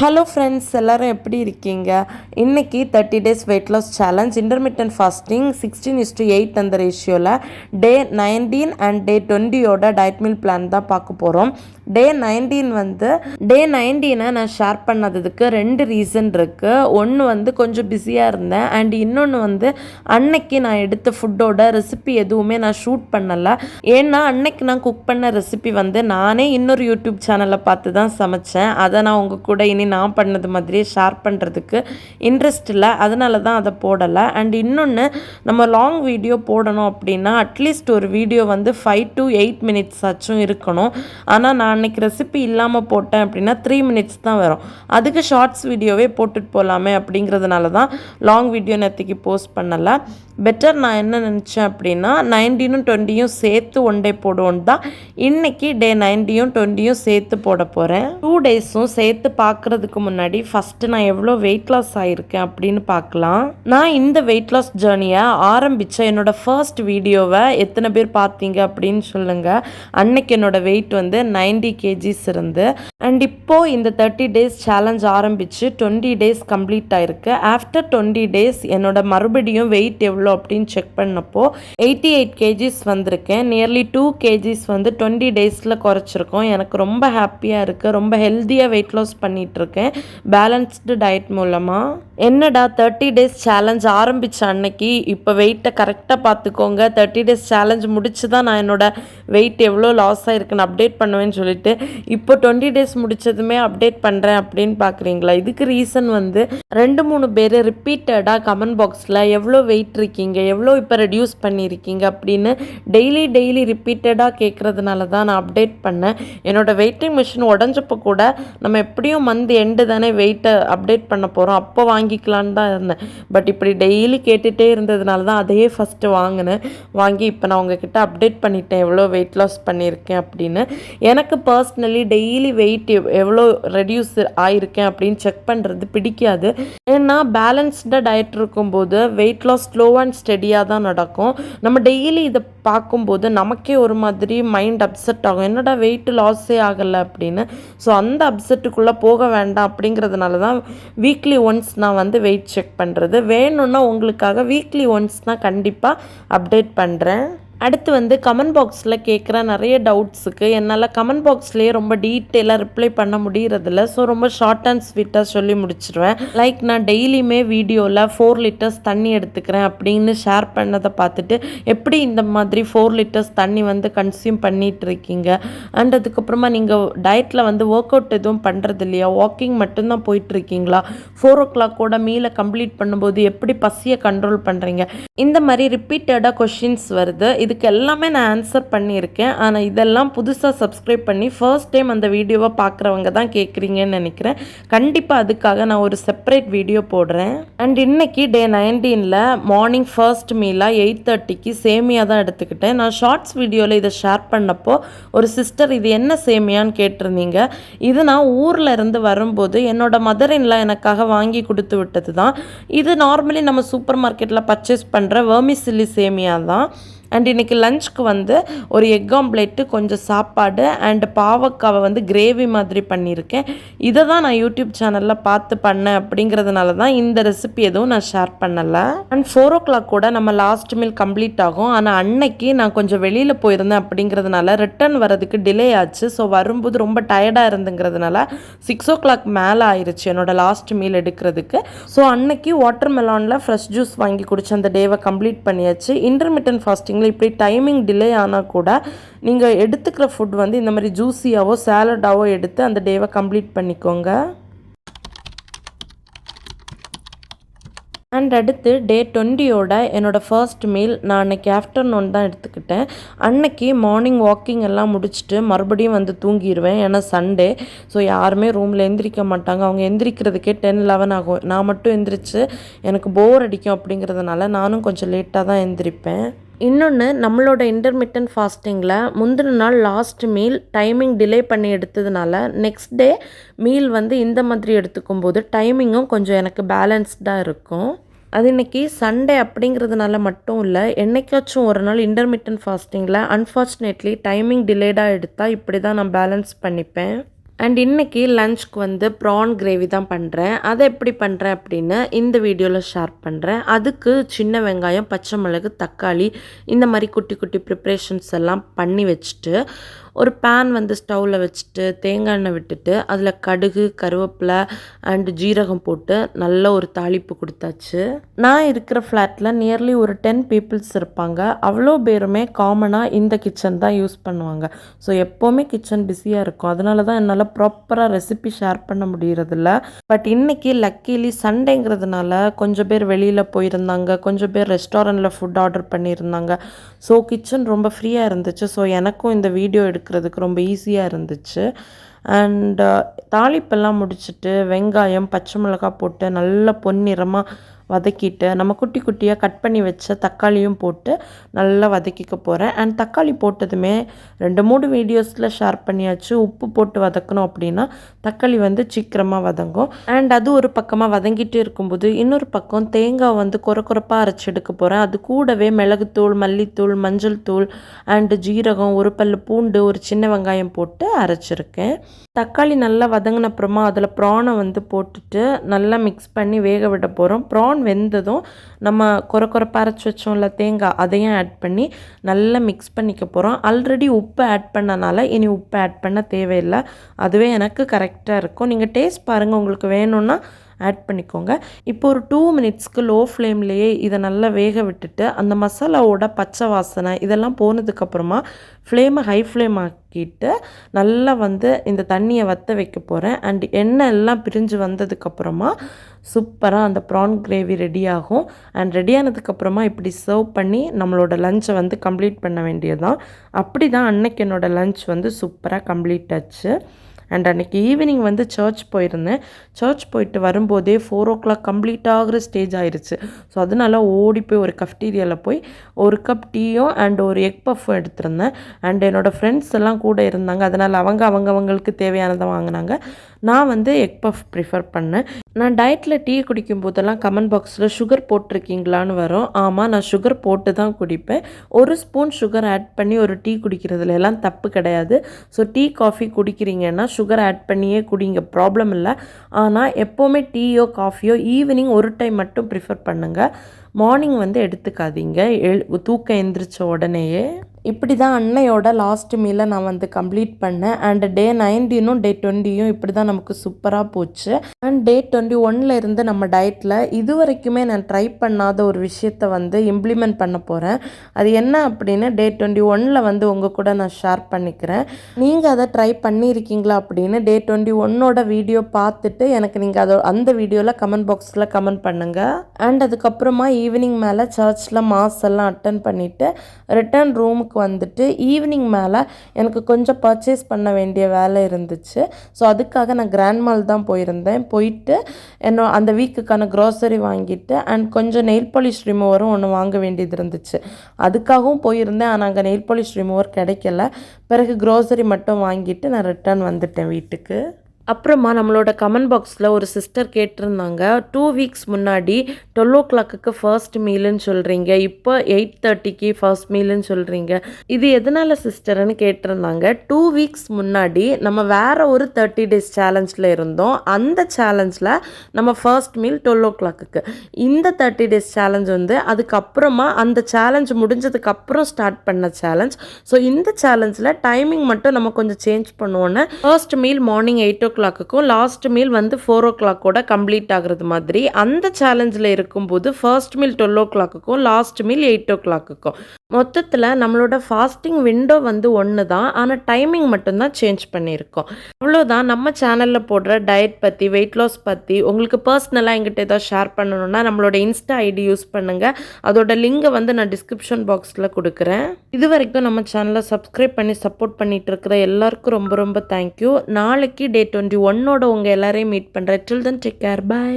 Hello friends, எல்லோரும் எப்படி இருக்கீங்க? இன்றைக்கி 30 days weight loss challenge intermittent fasting 16:8 அந்த ரேஷியோவில் டே 19 அண்ட் டே 20யோட டயட் மீல் பிளான் தான் பார்க்க போகிறோம். டே 19 நான் ஷேர் பண்ணதுக்கு 2 ரீசன் இருக்குது. ஒன்று வந்து கொஞ்சம் பிஸியாக இருந்தேன், அண்ட் இன்னொன்று வந்து அன்னைக்கு நான் எடுத்த ஃபுட்டோட ரெசிபி எதுவுமே நான் ஷூட் பண்ணலை. ஏன்னா அன்னைக்கு நான் குக் பண்ண ரெசிபி வந்து நானே இன்னொரு யூடியூப் சேனலை பார்த்து தான் சமைச்சேன். அதை நான் உங்கள் கூட நான் பண்ணது மாதிரியே ஷேர் பண்ணுறதுக்கு இன்ட்ரெஸ்ட் இல்லை, அதனால தான் அதை போடலை. அண்ட் இன்னொன்று, நம்ம லாங் வீடியோ போடணும் அப்படின்னா அட்லீஸ்ட் ஒரு வீடியோ வந்து 5 to 8 minutes ஆச்சும் இருக்கணும். ஆனால் நான் அன்றைக்கி ரெசிபி இல்லாமல் போட்டேன் அப்படின்னா 3 minutes தான் வரும். அதுக்கு ஷார்ட்ஸ் வீடியோவே போட்டுட்டு போகலாமே அப்படிங்கிறதுனால தான் லாங் வீடியோ நேற்றுக்கு போஸ்ட் பண்ணலை. பெட்டர் நான் என்ன நினச்சேன் அப்படின்னா 19 20 சேர்த்து ஒன் டே போடுவோன்னு தான் இன்றைக்கி டே 19 20 சேர்த்து போட போகிறேன். 2 days சேர்த்து பார்க்குறதுக்கு முன்னாடி ஃபஸ்ட்டு நான் எவ்வளோ வெயிட் லாஸ் ஆகியிருக்கேன் அப்படின்னு பார்க்கலாம். நான் இந்த வெயிட் லாஸ் ஜேர்னியை ஆரம்பித்த என்னோடய ஃபர்ஸ்ட் வீடியோவை எத்தனை பேர் பார்த்தீங்க அப்படின்னு சொல்லுங்கள். அன்னைக்கு என்னோடய வெயிட் வந்து 90 kgs இருந்து, அண்ட் இப்போது இந்த 30 days சேலஞ்ச் ஆரம்பித்து 20 days கம்ப்ளீட் ஆகிருக்கு. ஆஃப்டர் 20 days என்னோட மறுபடியும் வெயிட் எவ்வளோ அப்படின்னு செக் பண்ணப்போ 88 kgs வந்திருக்கேன். நியர்லி 2 kgs வந்து 20 daysல குறைச்சிருக்கோம். எனக்கு ரொம்ப ஹாப்பியாக இருக்குது. ரொம்ப ஹெல்த்தியாக வெயிட் லாஸ் பண்ணிகிட்ருக்கேன் பேலன்ஸ்டு டயட் மூலமாக. என்னடா 30 days சேலஞ்ச் ஆரம்பித்த அன்னைக்கு இப்போ வெயிட்டை கரெக்டாக பார்த்துக்கோங்க, 30 days சேலஞ்ச் முடிச்சு தான் நான் என்னோட வெயிட் எவ்வளோ லாஸ் ஆகிருக்குன்னு அப்டேட் பண்ணுவேன்னு சொல்லிட்டு இப்போ 20 days முடிச்சதுமே அப்டேட் பண்ணுறேன் அப்படின்னு பார்க்குறீங்களா? இதுக்கு ரீசன் வந்து 2-3 பேர் ரிப்பீட்டடாக கமெண்ட் பாக்ஸில் எவ்வளோ வெயிட் இருக்கீங்க, எவ்வளோ இப்போ ரெடியூஸ் பண்ணியிருக்கீங்க அப்படின்னு டெய்லி ரிப்பீட்டடாக கேட்குறதுனால தான் நான் அப்டேட் பண்ணேன். என்னோடய வெயிட்டிங் மிஷின் உடஞ்சப்போ கூட நம்ம எப்படியும் மந்த் எண்டு தானே வெயிட்டை அப்டேட் பண்ண போகிறோம், அப்போ வாங்கிக்கலான்னு தான் இருந்தேன். பட் இப்படி டெய்லி கேட்டுகிட்டே இருந்ததுனால தான் அதையே ஃபஸ்ட்டு வாங்கி இப்போ நான் உங்ககிட்ட அப்டேட் பண்ணிட்டேன் எவ்வளோ வெயிட் லாஸ் பண்ணியிருக்கேன் அப்படின்னு. எனக்கு பர்சனலி டெய்லி வெயிட் எவ்வளோ ரெடியூஸ் ஆகிருக்கேன் அப்படின்னு செக் பண்ணுறது பிடிக்காது. ஏன்னா பேலன்ஸ்டாக டயட் இருக்கும்போது வெயிட் லாஸ் ஸ்லோ அண்ட் ஸ்டெடியாக தான் நடக்கும். நம்ம டெய்லி இதை பார்க்கும்போது நமக்கே ஒரு மாதிரி மைண்ட் அப்செட் ஆகும், என்னடா வெயிட் லாஸே ஆகலை அப்படின்னு. ஸோ அந்த அப்செட்டுக்குள்ளே போக வேண்டாம் அப்படிங்கிறதுனால தான் வீக்லி ஒன்ஸ் நான் வந்து வெயிட் செக் பண்ணுறது. வேணும்னா உங்களுக்காக வீக்லி ஒன்ஸ் நான் கண்டிப்பாக அப்டேட் பண்ணுறேன். அடுத்து வந்து கமெண்ட் பாக்ஸில் கேட்குற நிறைய டவுட்ஸுக்கு என்னால் கமெண்ட் பாக்ஸ்லேயே ரொம்ப டீட்டெயிலாக ரிப்ளை பண்ண முடியறதில்ல. ஸோ ரொம்ப ஷார்ட் அண்ட் ஸ்வீட்டாக சொல்லி முடிச்சிடுவேன். லைக் நான் டெய்லியுமே வீடியோவில் 4 liters தண்ணி எடுத்துக்கிறேன் அப்படின்னு ஷேர் பண்ணதை பார்த்துட்டு எப்படி இந்த மாதிரி 4 liters தண்ணி வந்து கன்சியூம் பண்ணிகிட்டு இருக்கீங்க, அண்ட் அதுக்கப்புறமா நீங்கள் டயட்டில் வந்து ஒர்க் அவுட் எதுவும் பண்ணுறது இல்லையா, வாக்கிங் மட்டும்தான் போயிட்டுருக்கீங்களா, 4 o'clock மீலை கம்ப்ளீட் பண்ணும்போது எப்படி பசியை கண்ட்ரோல் பண்ணுறீங்க, இந்த மாதிரி ரிப்பீட்டடாக கொஷின்ஸ் வருது. இதுக்கு எல்லாமே நான் ஆன்சர் பண்ணியிருக்கேன். ஆனால் இதெல்லாம் புதுசாக சப்ஸ்கிரைப் பண்ணி ஃபர்ஸ்ட் டைம் அந்த வீடியோவை பார்க்குறவங்க தான் கேட்குறீங்கன்னு நினைக்கிறேன். கண்டிப்பாக அதுக்காக நான் ஒரு செப்பரேட் வீடியோ போடுறேன். அண்ட் இன்னைக்கு டே 19ல் மார்னிங் ஃபர்ஸ்ட் மீலாக 8:30க்கு சேமியா தான் எடுத்துக்கிட்டேன். நான் ஷார்ட்ஸ் வீடியோவில் இதை ஷேர் பண்ணப்போ ஒரு சிஸ்டர் இது என்ன சேமியான்னு கேட்டிருந்தீங்க. இது நான் ஊரில் இருந்து வரும்போது என்னோட மதர்-இன்-லா எனக்காக வாங்கி கொடுத்து விட்டது தான். இது நார்மலி நம்ம சூப்பர் மார்க்கெட்டில் பர்ச்சேஸ் பண்ணுற வெர்மிசில்லி சேமியா தான். அண்ட் இன்றைக்கி லஞ்சுக்கு வந்து ஒரு எக் ஆம்லேட்டு, கொஞ்சம் சாப்பாடு அண்ட் பாவக்காவை வந்து கிரேவி மாதிரி பண்ணியிருக்கேன். இதை தான் நான் யூடியூப் சேனலில் பார்த்து பண்ணேன் அப்படிங்கிறதுனால தான் இந்த ரெசிபி எதுவும் நான் ஷேர் பண்ணலை. அண்ட் 4 o'clock கூட நம்ம லாஸ்ட் மீல் கம்ப்ளீட் ஆகும். ஆனால் அன்னைக்கு நான் கொஞ்சம் வெளியில் போயிருந்தேன் அப்படிங்கிறதுனால ரிட்டர்ன் வரதுக்கு டிலே ஆச்சு. ஸோ வரும்போது ரொம்ப டயர்டாக இருந்துங்கிறதுனால 6 o'clock மேலே ஆயிடுச்சு என்னோடய லாஸ்ட் மீல் எடுக்கிறதுக்கு. ஸோ அன்னைக்கு வாட்டர் மெலானில் ஃப்ரெஷ் ஜூஸ் வாங்கி குடிச்சு அந்த டேவை கம்ப்ளீட் பண்ணியாச்சு. இன்டர்மிட்டன்ட் ஃபாஸ்டிங் இப்படி டைமிங் டிலே ஆனால் கூட நீங்கள் எடுத்துக்கிற ஃபுட் வந்து இந்த மாதிரி ஜூஸியாவோ சாலடாவோ எடுத்து அந்த டேவை கம்ப்ளீட் பண்ணிக்கோங்க. அண்ட் அடுத்து டே 20யோட என்னோடய ஃபர்ஸ்ட் மீல் நான் அன்றைக்கி ஆஃப்டர்நூன் தான் எடுத்துக்கிட்டேன். அன்னைக்கு மார்னிங் வாக்கிங் எல்லாம் முடிச்சுட்டு மறுபடியும் வந்து தூங்கிடுவேன். ஏன்னா சண்டே, ஸோ யாருமே ரூமில் எந்திரிக்க மாட்டாங்க. அவங்க எந்திரிக்கிறதுக்கே 10-11 ஆகும். நான் மட்டும் எந்திரிச்சு எனக்கு போர் அடிக்கும் அப்படிங்கிறதுனால நானும் கொஞ்சம் லேட்டாக தான் எந்திரிப்பேன். இன்னொன்று, நம்மளோட இன்டர்மிட்டன்ட் ஃபாஸ்டிங்கில் முந்தின நாள் லாஸ்ட் மீல் டைமிங் டிலே பண்ணி எடுத்ததுனால நெக்ஸ்ட் டே மீல் வந்து இந்த மாதிரி எடுத்துக்கும் போது டைமிங்கும் கொஞ்சம் எனக்கு பேலன்ஸ்டாக இருக்கும். அது இன்றைக்கி சண்டே அப்படிங்கிறதுனால மட்டும் இல்லை, என்றைக்காச்சும் ஒரு நாள் இன்டர்மிட்டன்ட் ஃபாஸ்டிங்கில் அன்ஃபார்ச்சுனேட்லி டைமிங் டிலேடாக எடுத்தால் இப்படி தான் நான் பேலன்ஸ் பண்ணிப்பேன். அண்ட் இன்றைக்கி லஞ்சுக்கு வந்து ப்ரான் கிரேவி தான் பண்ணுறேன். அதை எப்படி பண்ணுறேன் அப்படின்னு இந்த வீடியோவில் ஷேர் பண்ணுறேன். அதுக்கு சின்ன வெங்காயம், பச்சை மிளகு, தக்காளி இந்த மாதிரி குட்டி குட்டி ப்ரிப்ரேஷன்ஸ் எல்லாம் பண்ணி வச்சுட்டு ஒரு பேன் வந்து ஸ்டவ்வில் வச்சுட்டு தேங்காய் எண்ணெய் விட்டுட்டு அதில் கடுகு, கருவேப்பிலை அண்டு ஜீரகம் போட்டு நல்ல ஒரு தாளிப்பு கொடுத்தாச்சு. நான் இருக்கிற ஃப்ளாட்டில் நியர்லி ஒரு 10 பீப்புள்ஸ் இருப்பாங்க. அவ்வளோ பேருமே காமனாக இந்த கிச்சன் தான் யூஸ் பண்ணுவாங்க. ஸோ எப்போவுமே கிச்சன் பிஸியாக இருக்கும். அதனால தான் என்னால் ப்ராப்பராக ரெசிபி ஷேர் பண்ண முடியறதில்ல. பட் இன்றைக்கி லக்கிலி சண்டேங்கிறதுனால கொஞ்சம் பேர் வெளியில் போயிருந்தாங்க, கொஞ்சம் பேர் ரெஸ்டாரண்ட்டில் ஃபுட் ஆர்டர் பண்ணியிருந்தாங்க. ஸோ கிச்சன் ரொம்ப ஃப்ரீயாக இருந்துச்சு. ஸோ எனக்கும் இந்த வீடியோ எடுக்கிறதுக்கு ரொம்ப ஈஸியாக இருந்துச்சு. அண்ட் தாளிப்பெல்லாம் முடிச்சுட்டு வெங்காயம், பச்சை மிளகாய் போட்டு நல்லா பொன்னிறமாக வதக்கிட்டு நம்ம குட்டி குட்டியாக கட் பண்ணி வச்ச தக்காளியும் போட்டு நல்லா வதக்கிக்க போகிறேன். அண்ட் தக்காளி போட்டதுமே 2-3 வீடியோஸில் ஷேர் பண்ணியாச்சு. உப்பு போட்டு வதக்கணும் அப்படின்னா தக்காளி வந்து சீக்கிரமாக வதங்கும். அண்ட் அது ஒரு பக்கமாக வதங்கிட்டு இருக்கும்போது இன்னொரு பக்கம் தேங்காய் வந்து கொரப்பாக அரைச்சி எடுக்க போகிறேன். அது கூடவே மிளகுத்தூள், மல்லித்தூள், மஞ்சள் தூள் அண்டு ஜீரகம், ஒரு பல்லு பூண்டு, ஒரு சின்ன வெங்காயம் போட்டு அரைச்சிருக்கேன். தக்காளி நல்லா வதங்கின அப்புறமா அதில் ப்ரானை வந்து போட்டுட்டு நல்லா மிக்ஸ் பண்ணி வேக விட போகிறோம். ப்ரான் வெந்ததும் நம்ம கொரப்பாக அரைச்சி வச்சோம்ல தேங்காய், அதையும் ஆட் பண்ணி நல்லா மிக்ஸ் பண்ணிக்க போகிறோம். ஆல்ரெடி உப்பு ஆட் பண்ணனால இனி உப்பு ஆட் பண்ண தேவையில்லை. அதுவே எனக்கு கரெக்டாக இருக்கும். நீங்கள் டேஸ்ட் பாருங்கள், உங்களுக்கு வேணும்னா ஆட் பண்ணிக்கோங்க. இப்போ ஒரு 2 மினிட்ஸ்க்கு லோ ஃப்ளேம்லேயே இதை நல்லா வேக விட்டுட்டு அந்த மசாலாவோட பச்சை வாசனை இதெல்லாம் போனதுக்கப்புறமா ஃப்ளேமை ஹை ஃப்ளேம் ஆக்கிட்டு நல்லா வந்து இந்த தண்ணியை வற்ற வைக்க போகிறேன். அண்ட் எண்ணெய் எல்லாம் பிரிஞ்சு வந்ததுக்கப்புறமா சூப்பராக அந்த ப்ரான் கிரேவி ரெடி ஆகும். அண்ட் ரெடி ஆனதுக்கப்புறமா இப்படி சர்வ் பண்ணி நம்மளோட லஞ்சை வந்து கம்ப்ளீட் பண்ண வேண்டியதுதான். அப்படி தான் அன்னைக்கு என்னோடய லஞ்ச் வந்து சூப்பராக கம்ப்ளீட் ஆச்சு. அண்ட் அன்றைக்கி ஈவினிங் வந்து சர்ச் போயிருந்தேன். சர்ச் போயிட்டு வரும்போதே 4 o'clock கம்ப்ளீட் ஆகிற ஸ்டேஜ் ஆயிடுச்சு. ஸோ அதனால ஓடி போய் ஒரு கஃப்டீரியாவில் போய் ஒரு கப் டீயும் அண்ட் ஒரு எக் பஃப்பும் எடுத்திருந்தேன். அண்ட் என்னோடய ஃப்ரெண்ட்ஸ் எல்லாம் கூட இருந்தாங்க. அதனால் அவங்களுக்கு தேவையானதை வாங்கினாங்க. நான் வந்து எக் பஃப் ப்ரிஃபர் பண்ணேன். நான் டயட்டில் டீ குடிக்கும் போதெல்லாம் கமெண்ட் பாக்ஸில் சுகர் போட்டிருக்கீங்களான்னு வரும். ஆமாம், நான் சுகர் போட்டு தான் குடிப்பேன். 1 ஸ்பூன் சுகர் ஆட் பண்ணி ஒரு டீ குடிக்கிறதுல எல்லாம் தப்பு கிடையாது. ஸோ டீ காஃபி குடிக்கிறீங்கன்னா சுகர் ஆட் பண்ணியே குடிங்க, ப்ராப்ளம் இல்லை. ஆனால் எப்போவுமே டீயோ காஃபியோ ஈவினிங் ஒரு டைம் மட்டும் ப்ரிஃபர் பண்ணுங்கள். மார்னிங் வந்து எடுத்துக்காதீங்க தூக்கம் எந்திரிச்ச உடனேயே. இப்படி தான் அன்னையோட லாஸ்ட் மீலை நான் வந்து கம்ப்ளீட் பண்ணேன். அண்ட் டே 19ம் டே 20யும் இப்படி தான் நமக்கு சூப்பராக போச்சு. அண்ட் டே 21 இருந்து நம்ம டயட்டில் இது வரைக்குமே நான் ட்ரை பண்ணாத ஒரு விஷயத்தை வந்து இம்ப்ளிமெண்ட் பண்ண போகிறேன். அது என்ன அப்படின்னு டே 21 வந்து உங்கள் கூட நான் ஷேர் பண்ணிக்கிறேன். நீங்கள் அதை ட்ரை பண்ணியிருக்கீங்களா அப்படின்னு டே 21ஓட வீடியோ பார்த்துட்டு எனக்கு நீங்கள் அந்த வீடியோவில் கமெண்ட் பாக்ஸில் கமெண்ட் பண்ணுங்கள். அண்ட் அதுக்கப்புறமா ஈவினிங் மேலே சர்ச்சில் மாஸ் எல்லாம் அட்டன் பண்ணிவிட்டு ரிட்டர்ன் ரூமுக்கு வந்துட்டு ஈவினிங் மேலே எனக்கு கொஞ்சம் பர்ச்சேஸ் பண்ண வேண்டிய வேலை இருந்துச்சு. ஸோ அதுக்காக நான் கிராண்ட் மால் தான் போயிருந்தேன். போயிட்டு அந்த வீக்குக்கான க்ராசரி வாங்கிட்டு அண்ட் கொஞ்சம் நெயில் பாலிஷ் ரிமூவரும் ஒன்று வாங்க வேண்டியது இருந்துச்சு. அதுக்காகவும் போயிருந்தேன். ஆனால் அங்கே நெயில் பாலிஷ் ரிமூவர் கிடைக்கல. பிறகு க்ராசரி மட்டும் வாங்கிட்டு நான் ரிட்டர்ன் வந்துட்டேன் வீட்டுக்கு. அப்புறமா நம்மளோட கமெண்ட் பாக்ஸில் ஒரு சிஸ்டர் கேட்டிருந்தாங்க, 2 வீக்ஸ் முன்னாடி 12 o'clock ஃபர்ஸ்ட் மீலுன்னு சொல்கிறீங்க, இப்போ 8:30 ஃபர்ஸ்ட் மீலுன்னு சொல்கிறீங்க, இது எதனால் சிஸ்டர்னு கேட்டிருந்தாங்க. 2 வீக்ஸ் முன்னாடி நம்ம வேறு ஒரு 30 days சேலஞ்சில் இருந்தோம். அந்த சேலஞ்சில் நம்ம ஃபர்ஸ்ட் மீல் 12 o'clock. இந்த 30 days சேலஞ்ச் வந்து அதுக்கப்புறமா அந்த சேலஞ்ச் முடிஞ்சதுக்கப்புறம் ஸ்டார்ட் பண்ண சேலஞ்ச். ஸோ இந்த சேலஞ்சில் டைமிங் மட்டும் நம்ம கொஞ்சம் சேஞ்ச் பண்ணுவோன்னு first meal morning 8 o'clock last meal வந்து 4 o'clock கம்ப்ளீட் ஆகிறது மாதிரி அந்த சேலஞ்சில் இருக்கும்போது first meal 12 o'clock last meal 8 o'clock. மொத்தத்தில் நம்மளோட ஃபாஸ்டிங் விண்டோ வந்து ஒன்று தான், ஆனால் டைமிங் மட்டும்தான் சேஞ்ச் பண்ணியிருக்கோம். அவ்வளோதான். நம்ம சேனலில் போடுற டயட் பற்றி, வெயிட் லாஸ் பற்றி உங்களுக்கு பர்சனலாக எங்கிட்ட ஏதாவது ஷேர் பண்ணணுன்னா நம்மளோட இன்ஸ்டா ஐடி யூஸ் பண்ணுங்கள். அதோட லிங்கை வந்து நான் டிஸ்கிரிப்ஷன் பாக்ஸில் கொடுக்குறேன். இது வரைக்கும் நம்ம சேனலை சப்ஸ்கிரைப் பண்ணி சப்போர்ட் பண்ணிட்டு இருக்கிற எல்லாருக்கும் ரொம்ப ரொம்ப தேங்க்யூ. நாளைக்கு டே 21ஓட உங்கள் எல்லாரையும் மீட் பண்ணுறேன். டில் தென் டேக் கேர், பை.